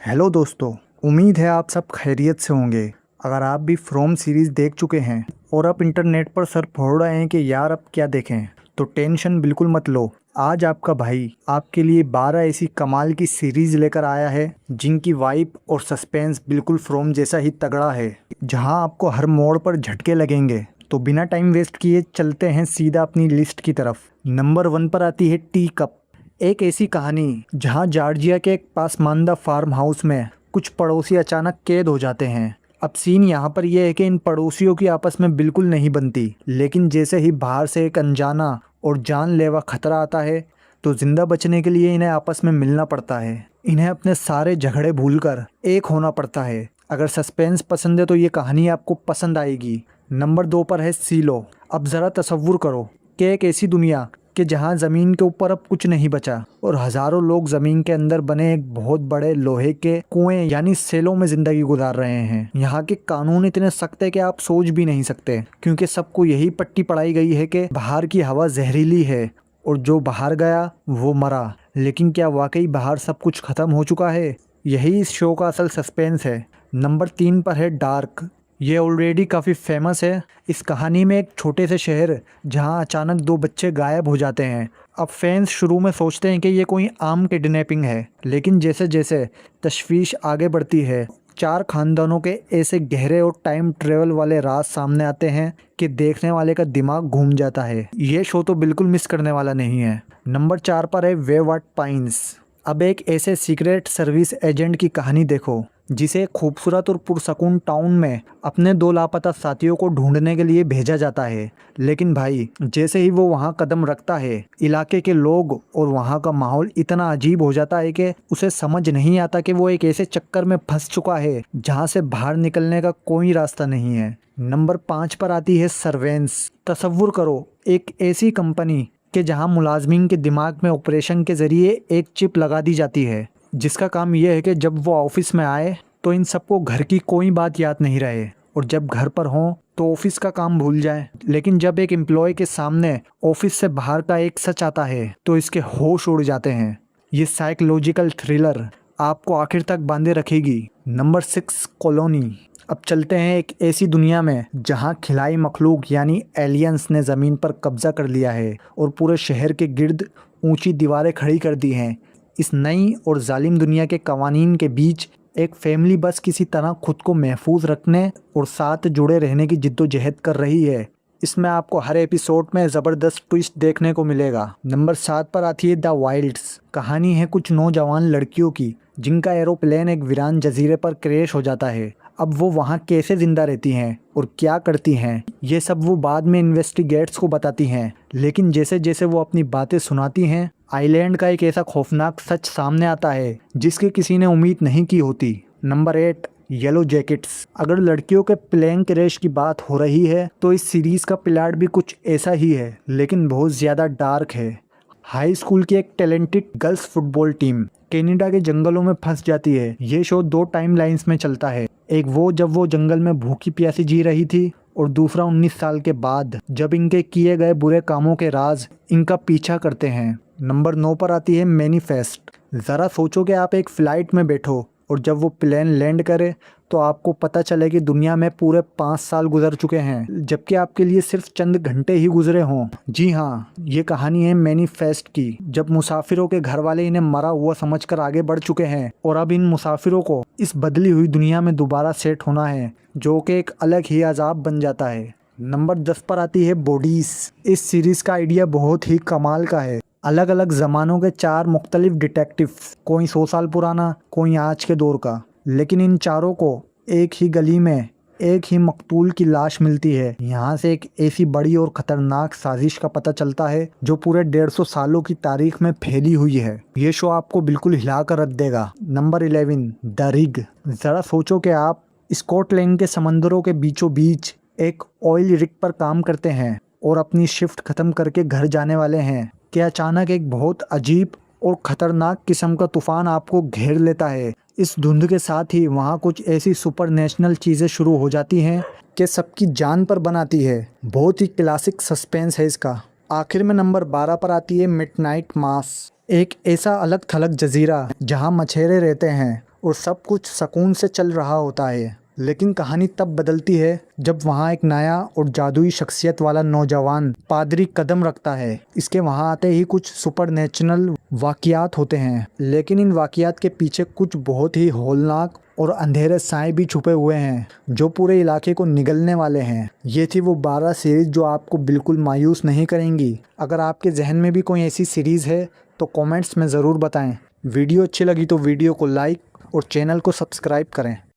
Hello दोस्तों। उम्मीद है आप सब खैरियत से होंगे। अगर आप भी फ्रॉम सीरीज़ देख चुके हैं और आप इंटरनेट पर सर फोड़ रहे हैं कि यार अब क्या देखें, तो टेंशन बिल्कुल मत लो। आज आपका भाई आपके लिए 12 ऐसी कमाल की सीरीज़ लेकर आया है जिनकी वाइब और सस्पेंस बिल्कुल फ्रॉम जैसा ही तगड़ा है, जहां आपको हर मोड़ पर झटके लगेंगे। तो बिना टाइम वेस्ट किए चलते हैं सीधा अपनी लिस्ट की तरफ। नंबर 1 पर आती है टी कप। एक ऐसी कहानी जहां जॉर्जिया के एक पासमानदा फार्म हाउस में कुछ पड़ोसी अचानक कैद हो जाते हैं। अब सीन यहाँ पर यह है कि इन पड़ोसियों की आपस में बिल्कुल नहीं बनती, लेकिन जैसे ही बाहर से एक अनजाना और जानलेवा खतरा आता है तो जिंदा बचने के लिए इन्हें आपस में मिलना पड़ता है। इन्हें अपने सारे झगड़े भूलकर एक होना पड़ता है। अगर सस्पेंस पसंद है तो ये कहानी आपको पसंद आएगी। नंबर 2 पर है सीलो। अब ज़रा तसव्वुर करो कि एक ऐसी दुनिया कि जहां ज़मीन के ऊपर अब कुछ नहीं बचा और हज़ारों लोग ज़मीन के अंदर बने एक बहुत बड़े लोहे के कुएं यानी सेलों में ज़िंदगी गुजार रहे हैं। यहाँ के कानून इतने सख्त है कि आप सोच भी नहीं सकते, क्योंकि सबको यही पट्टी पढ़ाई गई है कि बाहर की हवा जहरीली है और जो बाहर गया वो मरा। लेकिन क्या वाकई बाहर सब कुछ ख़त्म हो चुका है? यही इस शो का असल सस्पेंस है। नंबर 3 पर है डार्क। ये ऑलरेडी काफ़ी फेमस है। इस कहानी में एक छोटे से शहर जहां अचानक 2 बच्चे गायब हो जाते हैं। अब फैंस शुरू में सोचते हैं कि ये कोई आम किडनैपिंग है, लेकिन जैसे जैसे तशवीश आगे बढ़ती है 4 खानदानों के ऐसे गहरे और टाइम ट्रेवल वाले राज सामने आते हैं कि देखने वाले का दिमाग घूम जाता है। ये शो तो बिल्कुल मिस करने वाला नहीं है। नंबर 4 पर है वेववाट पाइन्स। अब एक ऐसे सीक्रेट सर्विस एजेंट की कहानी देखो जिसे खूबसूरत और पुरसकून टाउन में अपने 2 लापता साथियों को ढूंढने के लिए भेजा जाता है। लेकिन भाई जैसे ही वो वहाँ कदम रखता है, इलाके के लोग और वहाँ का माहौल इतना अजीब हो जाता है कि उसे समझ नहीं आता कि वो एक ऐसे चक्कर में फंस चुका है जहाँ से बाहर निकलने का कोई रास्ता नहीं है। नंबर 5 पर आती है सर्वेंस। तसव्वुर करो एक ऐसी कंपनी कि जहाँ मुलाजमीन के दिमाग में ऑपरेशन के ज़रिए एक चिप लगा दी जाती है, जिसका काम यह है कि जब वो ऑफिस में आए तो इन सबको घर की कोई बात याद नहीं रहे, और जब घर पर हों तो ऑफिस का काम भूल जाए। लेकिन जब एक एम्प्लॉय के सामने ऑफिस से बाहर का एक सच आता है तो इसके होश उड़ जाते हैं। ये साइकोलॉजिकल थ्रिलर आपको आखिर तक बांधे रखेगी। Number 6 colony. अब चलते हैं एक ऐसी दुनिया में जहां खिलाई मखलूक यानी एलियंस ने ज़मीन पर कब्जा कर लिया है और पूरे शहर के गिर्द ऊंची दीवारें खड़ी कर दी हैं। इस नई और जालिम दुनिया के कवानीन के बीच एक फैमिली बस किसी तरह खुद को महफूज रखने और साथ जुड़े रहने की जिद्दोजहद कर रही है। इसमें आपको हर एपिसोड में ज़बरदस्त ट्विस्ट देखने को मिलेगा। नंबर 7 पर आती है द वाइल्ड्स। कहानी है कुछ नौजवान लड़कियों की जिनका एरोप्लेन एक वीरान जजीरे पर क्रैश हो जाता है। अब वो वहाँ कैसे ज़िंदा रहती हैं और क्या करती हैं, ये सब वो बाद में इन्वेस्टिगेट्स को बताती हैं। लेकिन जैसे जैसे वो अपनी बातें सुनाती हैं, आइलैंड का एक ऐसा खौफनाक सच सामने आता है जिसकी किसी ने उम्मीद नहीं की होती। Number 8 yellow jackets. अगर लड़कियों के प्लेन क्रैश की बात हो रही है तो इस सीरीज़ का प्लॉट भी कुछ ऐसा ही है, लेकिन बहुत ज़्यादा डार्क है। हाई स्कूल की एक talented girls football team Canada के जंगलों में फंस जाती है। ये शो 2 टाइम लाइन्स में चलता है। एक वो जब वो जंगल में भूखी प्यासी जी रही थी, और दूसरा 19 साल के बाद जब इनके किए गए बुरे कामों के राज इनका पीछा करते हैं। नंबर 9 पर आती है मैनिफेस्ट। ज़रा सोचो कि आप एक फ़्लाइट में बैठो और जब वो प्लेन लैंड करे तो आपको पता चले कि दुनिया में पूरे 5 साल गुजर चुके हैं, जबकि आपके लिए सिर्फ चंद घंटे ही गुजरे हों। जी हाँ, ये कहानी है मैनिफेस्ट की। जब मुसाफिरों के घर वाले इन्हें मरा हुआ समझकर आगे बढ़ चुके हैं और अब इन मुसाफिरों को इस बदली हुई दुनिया में दोबारा सेट होना है, जो कि एक अलग ही अजाब बन जाता है। नंबर 10 पर आती है बॉडीज। इस सीरीज़ का आइडिया बहुत ही कमाल का है। अलग अलग ज़मानों के 4 मुख्तलिफ डिटेक्टिव, कोई 100 साल पुराना, कोई आज के दौर का, लेकिन इन चारों को एक ही गली में एक ही मकतूल की लाश मिलती है। यहाँ से एक ऐसी बड़ी और ख़तरनाक साजिश का पता चलता है जो पूरे 150 सालों की तारीख में फैली हुई है। ये शो आपको बिल्कुल हिला कर रख देगा। Number 11 the rig. ज़रा सोचो कि आप स्कॉटलैंड के समंदरों के बीचों बीच एक ऑयल रिग पर काम करते हैं और अपनी शिफ्ट ख़त्म करके घर जाने वाले हैं कि अचानक एक बहुत अजीब और ख़तरनाक किस्म का तूफ़ान आपको घेर लेता है। इस धुंध के साथ ही वहाँ कुछ ऐसी सुपर नेशनल चीज़ें शुरू हो जाती हैं कि सबकी जान पर बनाती है। बहुत ही क्लासिक सस्पेंस है इसका। आखिर में नंबर 12 पर आती है मिडनाइट मास। एक ऐसा अलग थलग जजीरा जहाँ मछेरे रहते हैं और सब कुछ सुकून से चल रहा होता है। लेकिन कहानी तब बदलती है जब वहाँ एक नया और जादुई शख्सियत वाला नौजवान पादरी कदम रखता है। इसके वहाँ आते ही कुछ सुपरनेचुरल वाक़ियात होते हैं, लेकिन इन वाक़ियात के पीछे कुछ बहुत ही हौलनाक और अंधेरे साए भी छुपे हुए हैं जो पूरे इलाके को निगलने वाले हैं। ये थी वो 12 सीरीज़ जो आपको बिल्कुल मायूस नहीं करेंगी। अगर आपके जहन में भी कोई ऐसी सीरीज़ है तो कमेंट्स में ज़रूर बताएं। वीडियो अच्छी लगी तो वीडियो को लाइक और चैनल को सब्सक्राइब करें।